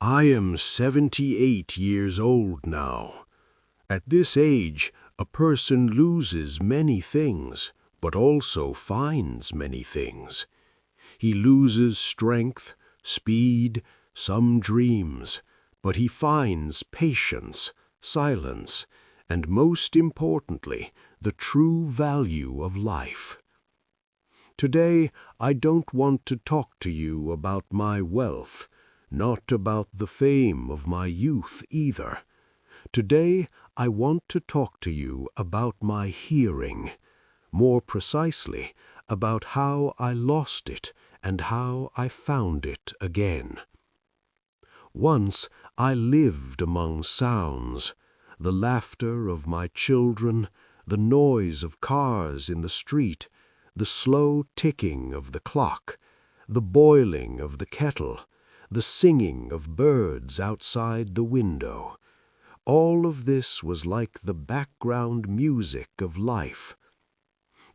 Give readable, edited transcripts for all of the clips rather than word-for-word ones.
I am 78 years old now. At this age, a person loses many things, but also finds many things. He loses strength, speed, some dreams, but he finds patience, silence, and most importantly, the true value of life. Today, I don't want to talk to you about my wealth, not about the fame of my youth either. Today, I want to talk to you about my hearing, more precisely, about how I lost it and how I found it again. Once I lived among sounds, the laughter of my children, the noise of cars in the street, the slow ticking of the clock, the boiling of the kettle, the singing of birds outside the window. All of this was like the background music of life.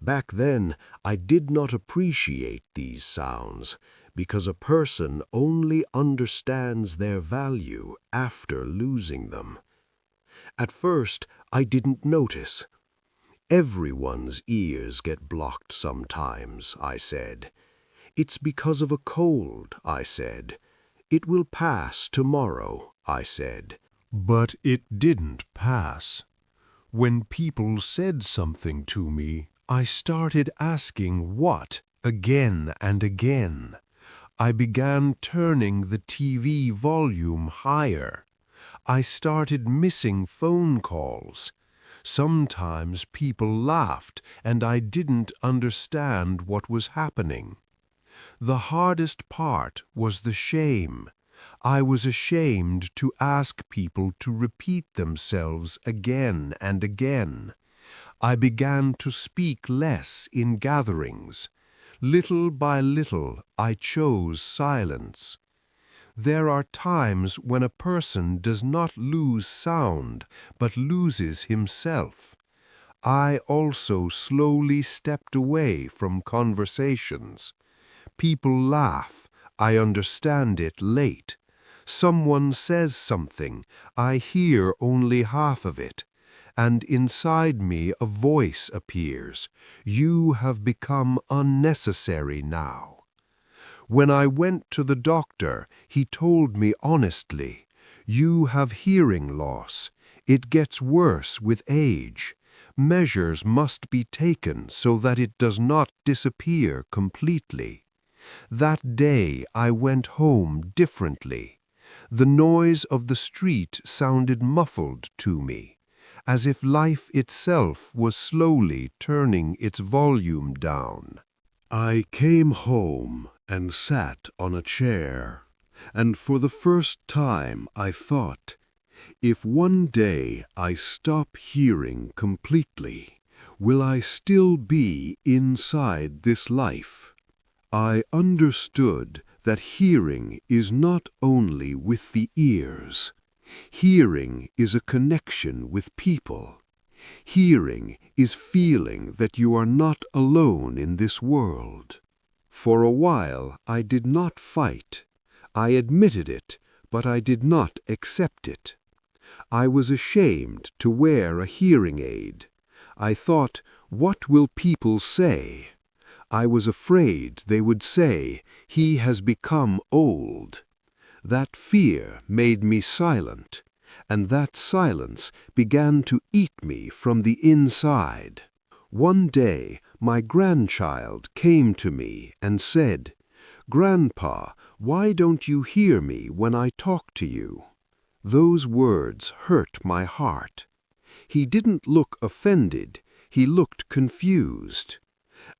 Back then, I did not appreciate these sounds, because a person only understands their value after losing them. At first, I didn't notice. Everyone's ears get blocked sometimes, I said. It's because of a cold, I said. It will pass tomorrow, I said. But it didn't pass. When people said something to me, I started asking what again and again. I began turning the TV volume higher. I started missing phone calls. Sometimes people laughed and I didn't understand what was happening. The hardest part was the shame. I was ashamed to ask people to repeat themselves again and again. I began to speak less in gatherings. Little by little, I chose silence. There are times when a person does not lose sound, but loses himself. I also slowly stepped away from conversations. People laugh. I understand it late. Someone says something. I hear only half of it. And inside me a voice appears. You have become unnecessary now. When I went to the doctor, he told me honestly, you have hearing loss. It gets worse with age. Measures must be taken so that it does not disappear completely. That day I went home differently. The noise of the street sounded muffled to me, as if life itself was slowly turning its volume down. I came home and sat on a chair, and for the first time I thought, if one day I stop hearing completely, will I still be inside this life? I understood that hearing is not only with the ears. Hearing is a connection with people. Hearing is feeling that you are not alone in this world. For a while I did not fight. I admitted it, but I did not accept it. I was ashamed to wear a hearing aid. I thought, what will people say? I was afraid they would say, he has become old. That fear made me silent, and that silence began to eat me from the inside. One day, my grandchild came to me and said, "Grandpa, why don't you hear me when I talk to you?" Those words hurt my heart. He didn't look offended, he looked confused.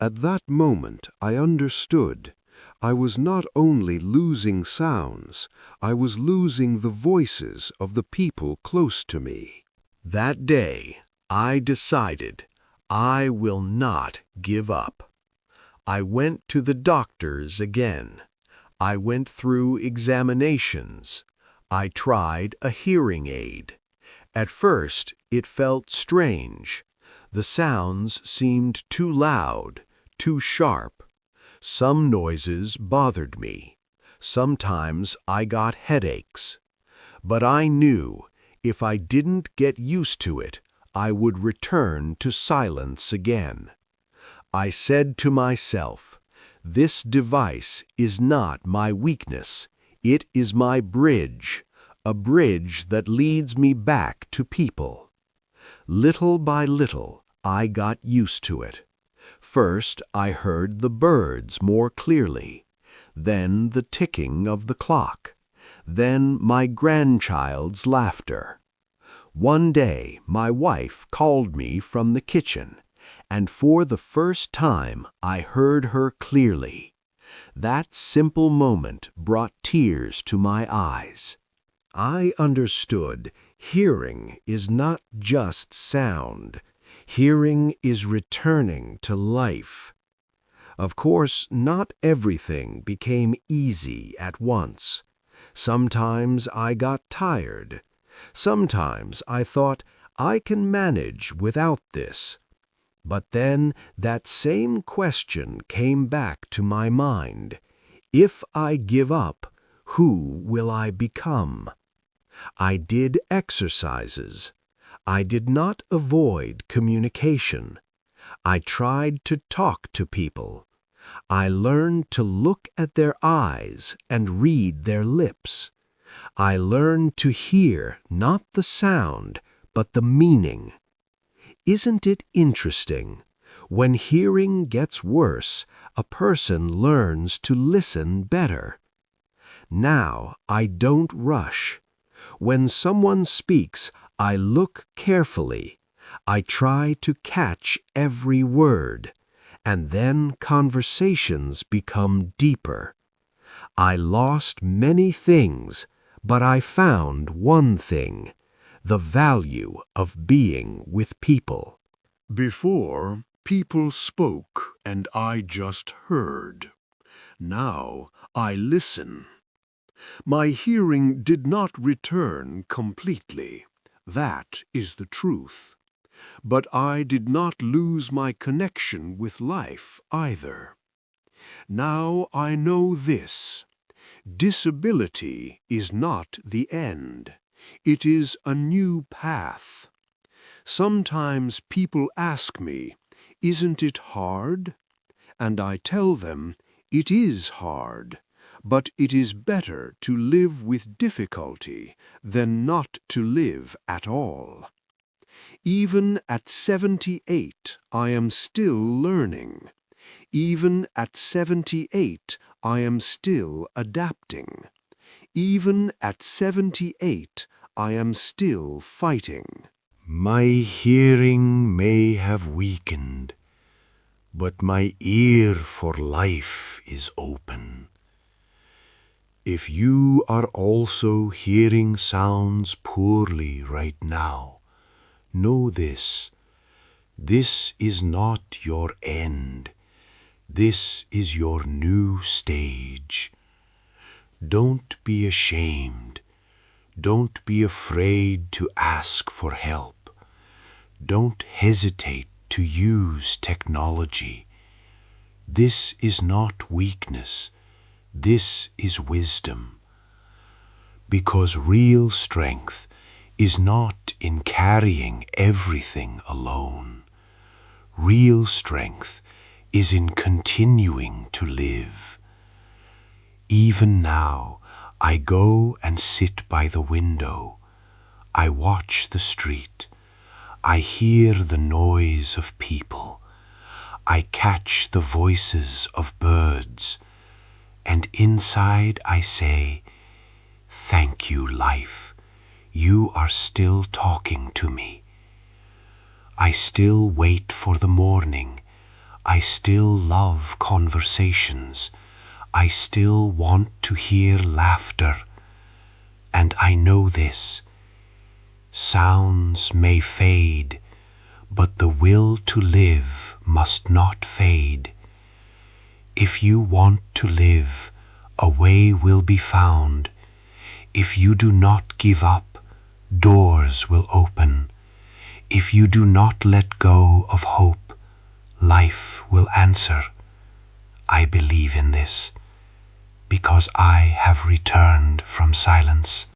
At that moment I understood. I was not only losing sounds, I was losing the voices of the people close to me. That day, I decided I will not give up. I went to the doctors again. I went through examinations. I tried a hearing aid. At first, it felt strange. The sounds seemed too loud, too sharp. Some noises bothered me. Sometimes I got headaches. But I knew if I didn't get used to it, I would return to silence again. I said to myself, this device is not my weakness. It is my bridge, a bridge that leads me back to people. Little by little, I got used to it. First, I heard the birds more clearly, then the ticking of the clock, then my grandchild's laughter. One day, my wife called me from the kitchen, and for the first time I heard her clearly. That simple moment brought tears to my eyes. I understood hearing is not just sound. Hearing is returning to life. Of course, not everything became easy at once. Sometimes I got tired. Sometimes I thought, I can manage without this. But then that same question came back to my mind. If I give up, who will I become? I did exercises. I did not avoid communication. I tried to talk to people. I learned to look at their eyes and read their lips. I learned to hear not the sound, but the meaning. Isn't it interesting? When hearing gets worse, a person learns to listen better. Now I don't rush. When someone speaks, I look carefully. I try to catch every word, and then conversations become deeper. I lost many things, but I found one thing, the value of being with people. Before, people spoke and I just heard. Now I listen. My hearing did not return completely. That is the truth. But I did not lose my connection with life either. Now I know this. Disability is not the end. It is a new path. Sometimes people ask me, isn't it hard? And I tell them, it is hard, but it is better to live with difficulty than not to live at all. Even at 78, I am still learning. Even at 78, I am still adapting. Even at 78, I am still fighting. My hearing may have weakened, but my ear for life is open. If you are also hearing sounds poorly right now, know this. This is not your end. This is your new stage. Don't be ashamed. Don't be afraid to ask for help. Don't hesitate to use technology. This is not weakness. This is wisdom. Because real strength is not in carrying everything alone. Real strength is in continuing to live. Even now, I go and sit by the window. I watch the street. I hear the noise of people. I catch the voices of birds. And inside I say, thank you, life. You are still talking to me. I still wait for the morning. I still love conversations. I still want to hear laughter. And I know this. Sounds may fade, but the will to live must not fade. If you want to live, a way will be found. If you do not give up, doors will open. If you do not let go of hope, life will answer. I believe in this. because I have returned from silence.